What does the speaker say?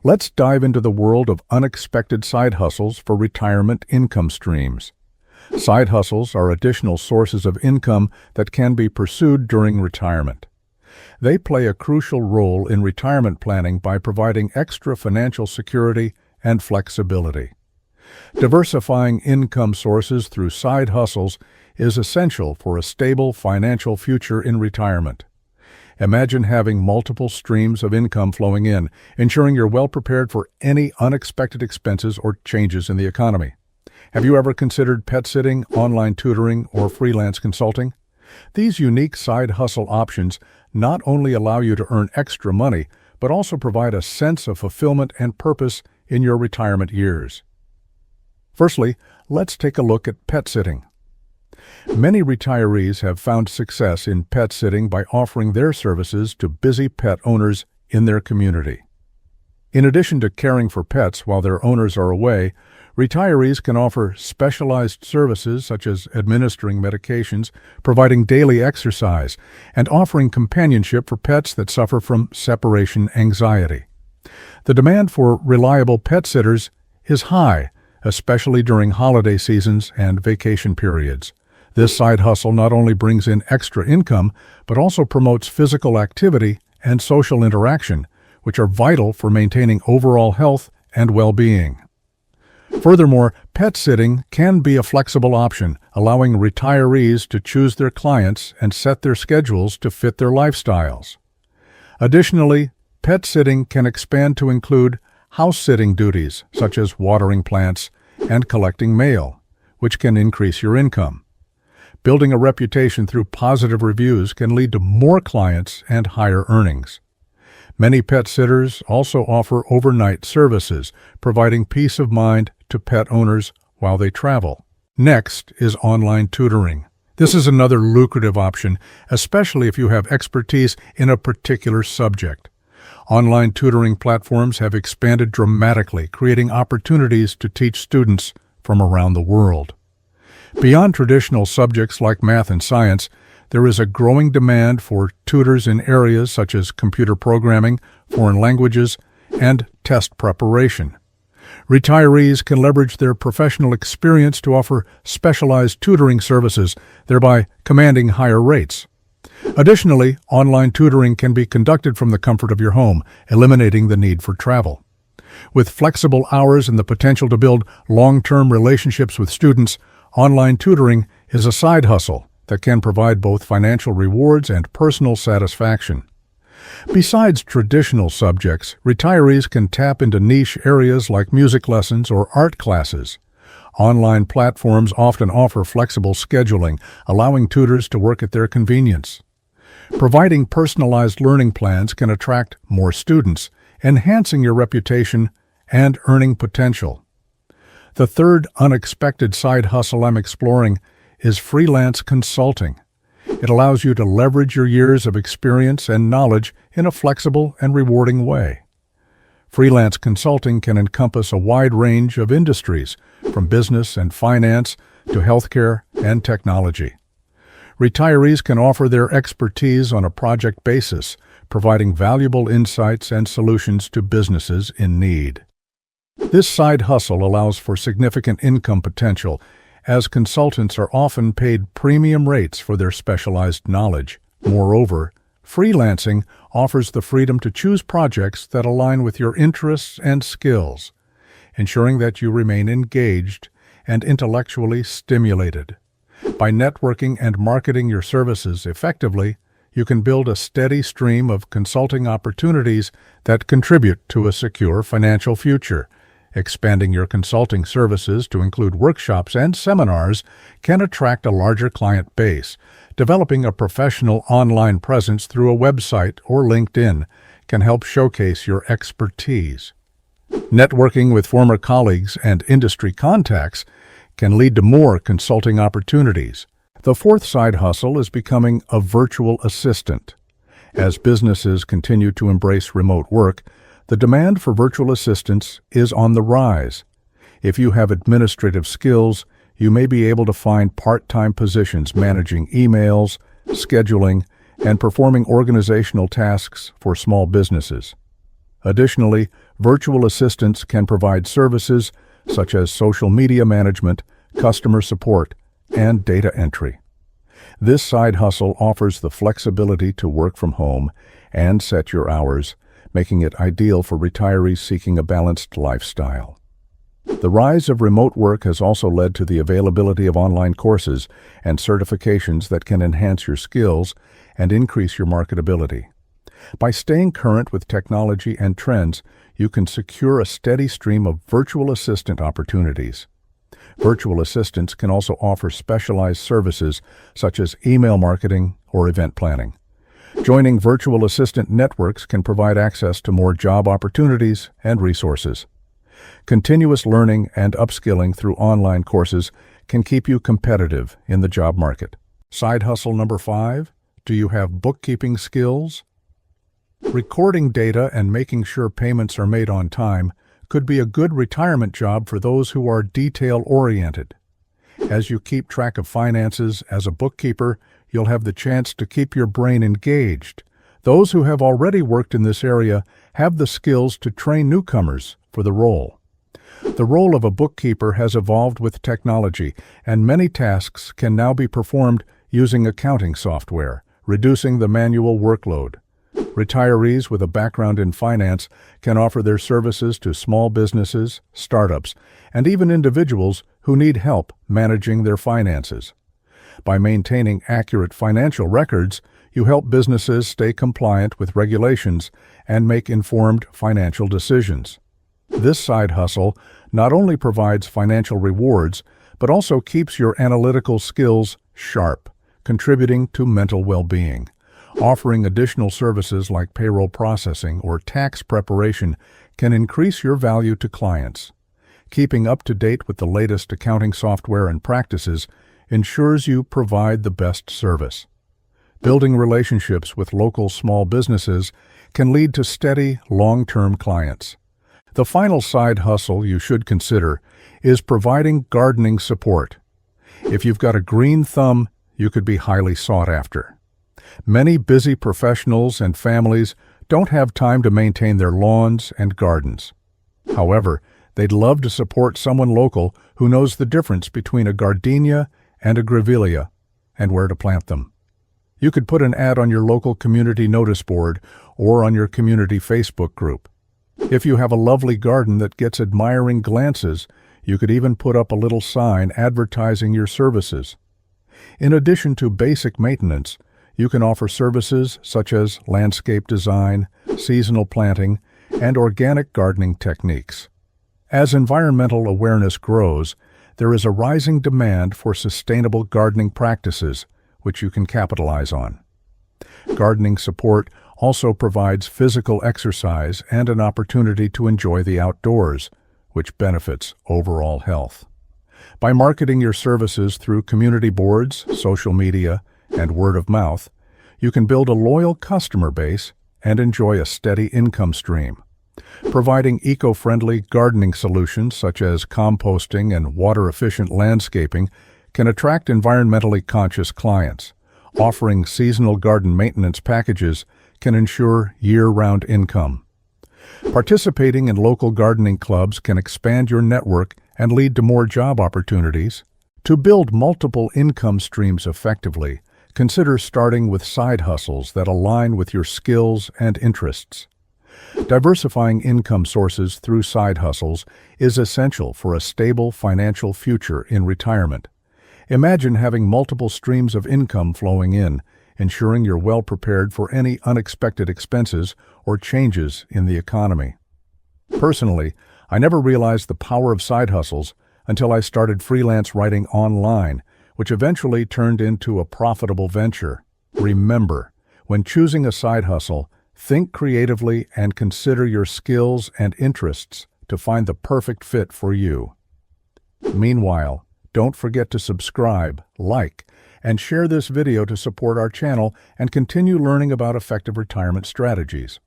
Let's dive into the world of unexpected side hustles for retirement income streams. Side hustles are additional sources of income that can be pursued during retirement. They play a crucial role in retirement planning by providing extra financial security and flexibility. Diversifying income sources through side hustles is essential for a stable financial future in retirement. Imagine having multiple streams of income flowing in, ensuring you're well prepared for any unexpected expenses or changes in the economy. Have you ever considered pet sitting, online tutoring, or freelance consulting? These unique side hustle options not only allow you to earn extra money, but also provide a sense of fulfillment and purpose in your retirement years. Firstly, let's take a look at pet sitting. Many retirees have found success in pet sitting by offering their services to busy pet owners in their community. In addition to caring for pets while their owners are away, retirees can offer specialized services such as administering medications, providing daily exercise, and offering companionship for pets that suffer from separation anxiety. The demand for reliable pet sitters is high, especially during holiday seasons and vacation periods. This side hustle not only brings in extra income, but also promotes physical activity and social interaction, which are vital for maintaining overall health and well-being. Furthermore, pet sitting can be a flexible option, allowing retirees to choose their clients and set their schedules to fit their lifestyles. Additionally, pet sitting can expand to include house-sitting duties, such as watering plants and collecting mail, which can increase your income. Building a reputation through positive reviews can lead to more clients and higher earnings. Many pet sitters also offer overnight services, providing peace of mind to pet owners while they travel. Next is online tutoring. This is another lucrative option, especially if you have expertise in a particular subject. Online tutoring platforms have expanded dramatically, creating opportunities to teach students from around the world. Beyond traditional subjects like math and science, there is a growing demand for tutors in areas such as computer programming, foreign languages, and test preparation. Retirees can leverage their professional experience to offer specialized tutoring services, thereby commanding higher rates. Additionally, online tutoring can be conducted from the comfort of your home, eliminating the need for travel. With flexible hours and the potential to build long-term relationships with students, online tutoring is a side hustle that can provide both financial rewards and personal satisfaction. Besides traditional subjects, retirees can tap into niche areas like music lessons or art classes. Online platforms often offer flexible scheduling, allowing tutors to work at their convenience. Providing personalized learning plans can attract more students, enhancing your reputation and earning potential. The third unexpected side hustle I'm exploring is freelance consulting. It allows you to leverage your years of experience and knowledge in a flexible and rewarding way. Freelance consulting can encompass a wide range of industries, from business and finance to healthcare and technology. Retirees can offer their expertise on a project basis, providing valuable insights and solutions to businesses in need. This side hustle allows for significant income potential, as consultants are often paid premium rates for their specialized knowledge. Moreover, freelancing offers the freedom to choose projects that align with your interests and skills, ensuring that you remain engaged and intellectually stimulated. By networking and marketing your services effectively, you can build a steady stream of consulting opportunities that contribute to a secure financial future. Expanding your consulting services to include workshops and seminars can attract a larger client base. Developing a professional online presence through a website or LinkedIn can help showcase your expertise. Networking with former colleagues and industry contacts can lead to more consulting opportunities. The fourth side hustle is becoming a virtual assistant. As businesses continue to embrace remote work, the demand for virtual assistants is on the rise. If you have administrative skills, you may be able to find part-time positions managing emails, scheduling, and performing organizational tasks for small businesses. Additionally, Virtual assistants can provide services such as social media management, customer support, and data entry. This side hustle offers the flexibility to work from home and set your hours, making it ideal for retirees seeking a balanced lifestyle. The rise of remote work has also led to the availability of online courses and certifications that can enhance your skills and increase your marketability. By staying current with technology and trends, you can secure a steady stream of virtual assistant opportunities. Virtual assistants can also offer specialized services such as email marketing or event planning. Joining virtual assistant networks can provide access to more job opportunities and resources. Continuous learning and upskilling through online courses can keep you competitive in the job market. Side hustle number 5. Do you have bookkeeping skills? Recording data and making sure payments are made on time could be a good retirement job for those who are detail-oriented. As you keep track of finances as a bookkeeper, you'll have the chance to keep your brain engaged. Those who have already worked in this area have the skills to train newcomers for the role. The role of a bookkeeper has evolved with technology, and many tasks can now be performed using accounting software, reducing the manual workload. Retirees with a background in finance can offer their services to small businesses, startups, and even individuals who need help managing their finances. By maintaining accurate financial records, you help businesses stay compliant with regulations and make informed financial decisions. This side hustle not only provides financial rewards, but also keeps your analytical skills sharp, contributing to mental well-being. Offering additional services like payroll processing or tax preparation can increase your value to clients. Keeping up to date with the latest accounting software and practices ensures you provide the best service. Building relationships with local small businesses can lead to steady, long-term clients. The final side hustle you should consider is providing gardening support. If you've got a green thumb, you could be highly sought after. Many busy professionals and families don't have time to maintain their lawns and gardens. However, they'd love to support someone local who knows the difference between a gardenia and a grevillea and where to plant them. You could put an ad on your local community notice board or on your community Facebook group. If you have a lovely garden that gets admiring glances, you could even put up a little sign advertising your services. In addition to basic maintenance, you can offer services such as landscape design, seasonal planting, and organic gardening techniques. As environmental awareness grows, there is a rising demand for sustainable gardening practices, which you can capitalize on. Gardening support also provides physical exercise and an opportunity to enjoy the outdoors, which benefits overall health. By marketing your services through community boards, social media, and word of mouth, you can build a loyal customer base and enjoy a steady income stream. Providing eco-friendly gardening solutions such as composting and water-efficient landscaping can attract environmentally conscious clients. Offering seasonal garden maintenance packages can ensure year-round income. Participating in local gardening clubs can expand your network and lead to more job opportunities. To build multiple income streams effectively, consider starting with side hustles that align with your skills and interests. Diversifying income sources through side hustles is essential for a stable financial future in retirement. Imagine having multiple streams of income flowing in, ensuring you're well prepared for any unexpected expenses or changes in the economy. Personally, I never realized the power of side hustles until I started freelance writing online, which eventually turned into a profitable venture. Remember, when choosing a side hustle, think creatively and consider your skills and interests to find the perfect fit for you. Meanwhile, don't forget to subscribe, like, and share this video to support our channel and continue learning about effective retirement strategies.